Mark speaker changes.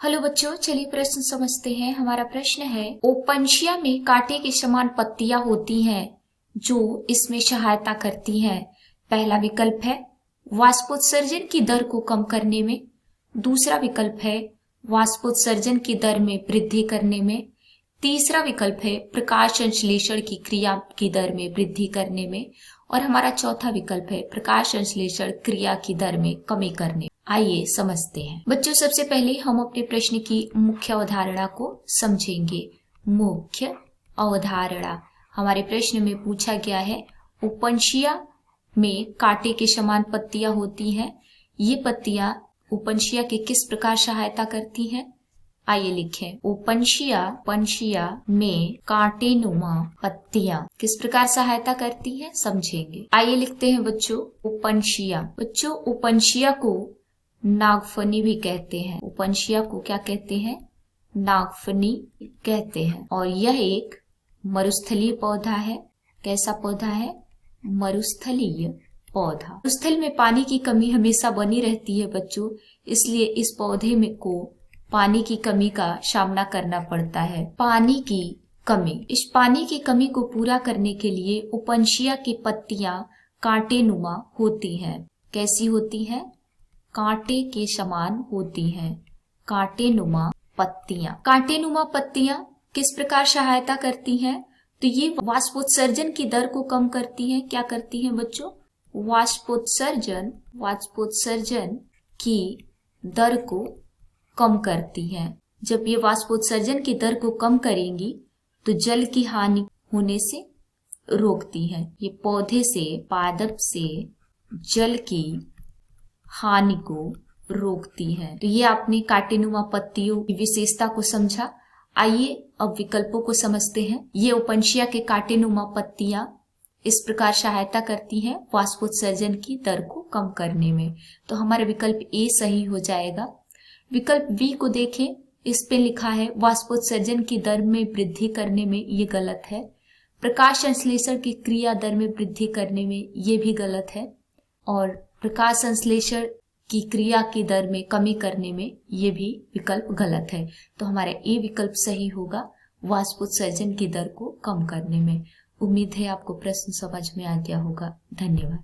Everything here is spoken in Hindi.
Speaker 1: हेलो बच्चों, चलिए प्रश्न समझते हैं। हमारा प्रश्न है, ओपनशिया में कांटे के समान पत्तियां होती हैं जो इसमें सहायता करती हैं। पहला विकल्प है वाष्पोत्सर्जन की दर को कम करने में, दूसरा विकल्प है वाष्पोत्सर्जन की दर में वृद्धि करने में, तीसरा विकल्प है प्रकाश संश्लेषण की क्रिया की दर में वृद्धि करने में, और हमारा चौथा विकल्प है प्रकाश संश्लेषण क्रिया की दर में कमी करने। आइए समझते हैं। बच्चों, सबसे पहले हम अपने प्रश्न की मुख्य अवधारणा को समझेंगे। मुख्य अवधारणा हमारे प्रश्न में पूछा गया है, ओपनशिया में कांटे के समान पत्तियां होती हैं। ये पत्तियां ओपनशिया के किस प्रकार सहायता करती हैं? आइए लिखें। ओपनशिया में कांटेनुमा पत्तियां किस प्रकार सहायता करती हैं, समझेंगे। आइए लिखते हैं बच्चों, ओपनशिया। बच्चों, ओपनशिया को नागफनी भी कहते हैं। ओपनशिया को क्या कहते हैं? नागफनी कहते हैं। और यह एक मरुस्थलीय पौधा है। कैसा पौधा है? मरुस्थलीय पौधा। मरुस्थल में पानी की कमी हमेशा बनी रहती है बच्चों, इसलिए इस पौधे में को पानी की कमी का सामना करना पड़ता है। पानी की कमी, इस पानी की कमी को पूरा करने के लिए ओपनशिया की पत्तियां कांटेनुमा होती हैं। कैसी होती हैं? कांटे के समान होती हैं। कांटेनुमा पत्तियां। कांटेनुमा पत्तियां किस प्रकार सहायता करती हैं? तो ये वाष्पोत्सर्जन की दर को कम करती हैं। क्या करती हैं बच्चों? वाष्पोत्सर्जन की दर को कम करती हैं। जब ये वाष्पोत्सर्जन की दर को कम करेंगी तो जल की हानि होने से रोकती हैं। ये पौधे से, पादप से जल की हानि को रोकती है। तो ये आपने कांटेनुमा पत्तियों की विशेषता को समझा। आइए अब विकल्पों को समझते हैं। ये ओपनशिया के कांटेनुमा पत्तियां इस प्रकार सहायता करती हैं वाष्पोत्सर्जन की दर को कम करने में। तो हमारा विकल्प ए सही हो जाएगा। विकल्प बी को देखें, इस पे लिखा है वाष्पोत्सर्जन की दर में वृद्धि करने में, ये गलत है। प्रकाश संश्लेषण की क्रिया दर में वृद्धि करने में, ये भी गलत है। और प्रकाश संश्लेषण की क्रिया की दर में कमी करने में, ये भी विकल्प गलत है। तो हमारा ए विकल्प सही होगा, वाष्पोत्सर्जन की दर को कम करने में। उम्मीद है आपको प्रश्न समझ में आ गया होगा। धन्यवाद।